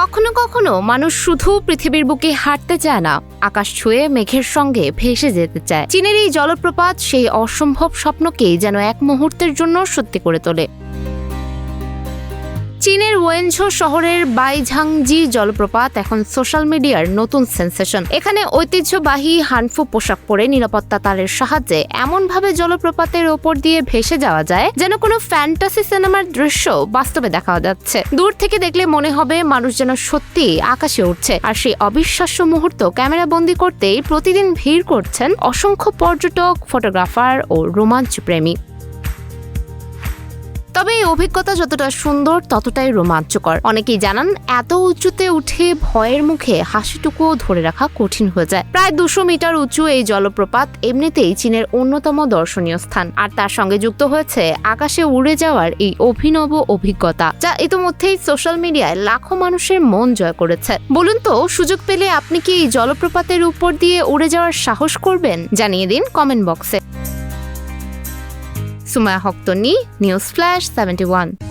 কখনো কখনো মানুষ শুধু পৃথিবীর বুকে হাঁটতে চায় না, আকাশ ছুঁয়ে মেঘের সঙ্গে ভেসে যেতে চায়। চীনের এই জলপ্রপাত সেই অসম্ভব স্বপ্নকেই যেন এক মুহূর্তের জন্য সত্যি করে তোলে। চীনের ওয়েনঝো শহরের বাইঝাংজি জলপ্রপাত এখন সোশ্যাল মিডিয়ার নতুন সেন্সেশন। এখানে ঐতিহ্যবাহী হানফু পোশাক পরে নিরাপত্তা তারের সাহায্যে এমনভাবে জলপ্রপাতের ওপর দিয়ে ভেসে যাওয়া যায় যেন কোনো ফ্যান্টাসি সিনেমার দৃশ্য বাস্তবে দেখা যাচ্ছে। দূর থেকে দেখলে মনে হবে মানুষ যেন সত্যি আকাশে উঠছে। আর সেই অবিশ্বাস্য মুহূর্ত ক্যামেরা বন্দি করতেই প্রতিদিন ভিড় করছেন অসংখ্য পর্যটক, ফটোগ্রাফার ও রোমাঞ্চপ্রেমী। তবে এই অভিজ্ঞতা যতটা সুন্দর ততটাই রোমাঞ্চকর। অনেকেই জানান এত উঁচুতে উঠে ভয়ের মুখে হাসিটুকুও ধরে রাখা কঠিন হয়ে যায়। প্রায় 200 মিটার উঁচু এই জলপ্রপাত এমনিতেই চীনের অন্যতম দর্শনীয় স্থান, আর তার সঙ্গে যুক্ত হয়েছে আকাশে উড়ে যাওয়ার এই অভিনব অভিজ্ঞতা, যা ইতোমধ্যেই সোশ্যাল মিডিয়ায় লাখো মানুষের মন জয় করেছে। বলুন তো, সুযোগ পেলে আপনি কি এই জলপ্রপাতের উপর দিয়ে উড়ে যাওয়ার সাহস করবেন? জানিয়ে দিন কমেন্ট বক্সে। সুমায়া হক তন্নি, নিউজ ফ্ল্যাশ 71।